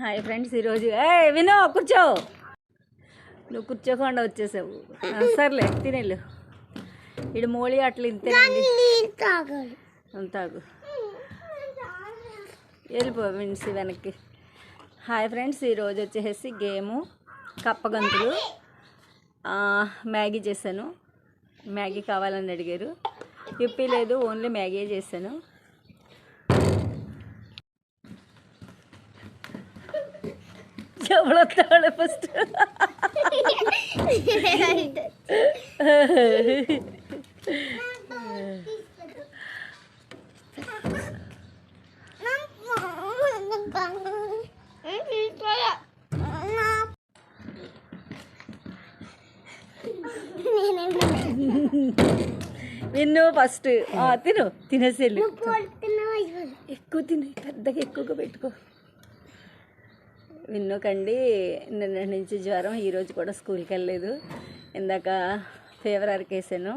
Hi friends, ఈరోజు వినో కూర్చో. నువ్వు కూర్చోకుండా వచ్చేసావు. సర్లే తినేళ్ళు. ఇడు మోళీ అట్లా ఇంతేనండి. తాగు వెళ్ళిపో విన్సి వెనక్కి. హాయ్ ఫ్రెండ్స్, ఈరోజు వచ్చేసి గేము కప్పగంతులు. మ్యాగీ చేశాను. మ్యాగీ కావాలని అడిగారు. ఇప్పి లేదు, ఓన్లీ మ్యాగీ చేశాను. ఎవడొస్తాడు ఫస్ట్? విన్ను ఫస్ట్ తిను. తినేసేళ్ళు. ఎక్కువ తిను, పెద్దగా ఎక్కువగా పెట్టుకో. విన్నుకండి నిన్నటి నుంచి జ్వరం. ఈరోజు కూడా స్కూల్కి వెళ్ళలేదు. ఇందాక ఫీవర్ అరికేసాను.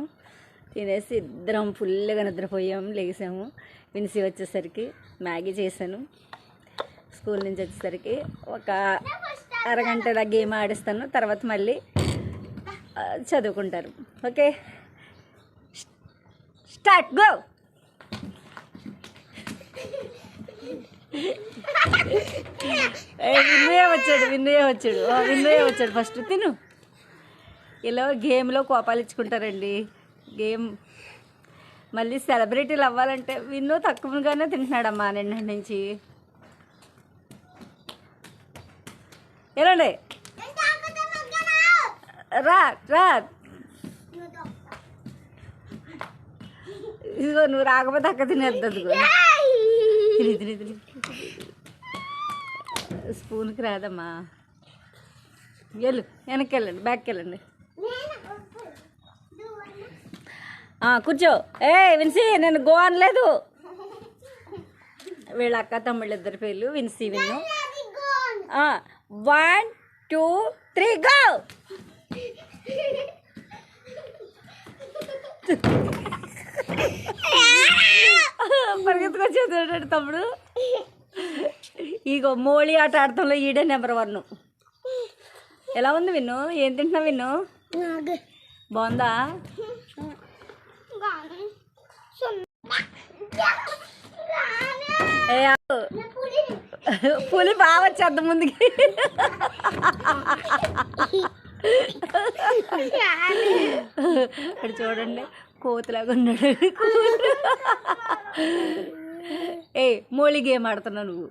తినేసి ఇద్దరం ఫుల్గా నిద్రపోయాము. లేసాము. విన్సి వచ్చేసరికి మ్యాగీ చేశాను. స్కూల్ నుంచి వచ్చేసరికి ఒక అరగంట గేమ్ ఆడిస్తాను. తర్వాత మళ్ళీ చదువుకుంటారు. Okay, start go. విన్నయ్య వచ్చాడు ఫస్ట్. తిను. ఇలా గేమ్లో కోపాలు ఇచ్చుకుంటారండి. గేమ్ మళ్ళీ సెలబ్రిటీలు అవ్వాలంటే విన్నో తక్కువగానే తింటున్నాడమ్మా నిన్నటి నుంచి. ఎలాండి రా రా. ఇదిగో నువ్వు రాకపోతే అక్క తినేద్దు. తిని స్పూన్కి రాదమ్మా. వెళ్ళు, వెనక్కి వెళ్ళండి, బ్యాక్కి వెళ్ళండి. కూర్చో. విన్సి, నేను గో అనలేదు. వీళ్ళ అక్క తమ్ముళ్ళు ఇద్దరు పేర్లు విన్సి విన్ను. 1 2 3 గో. పరిగెత్తుకొచ్చేది తమ్ముడు. ఇగో మోళీ ఆట ఆడటంలో ఈడే నెంబర్ 1. ఎలా ఉంది విన్ను? ఏం తింటున్నావు విన్ను? బాగుందా? పులి బాగా వచ్చేద్దాం ముందుకి. అక్కడ చూడండి, కోతులాగా ఉన్నాడు. మోళీ గేమ్ ఆడుతున్నావు నువ్వు.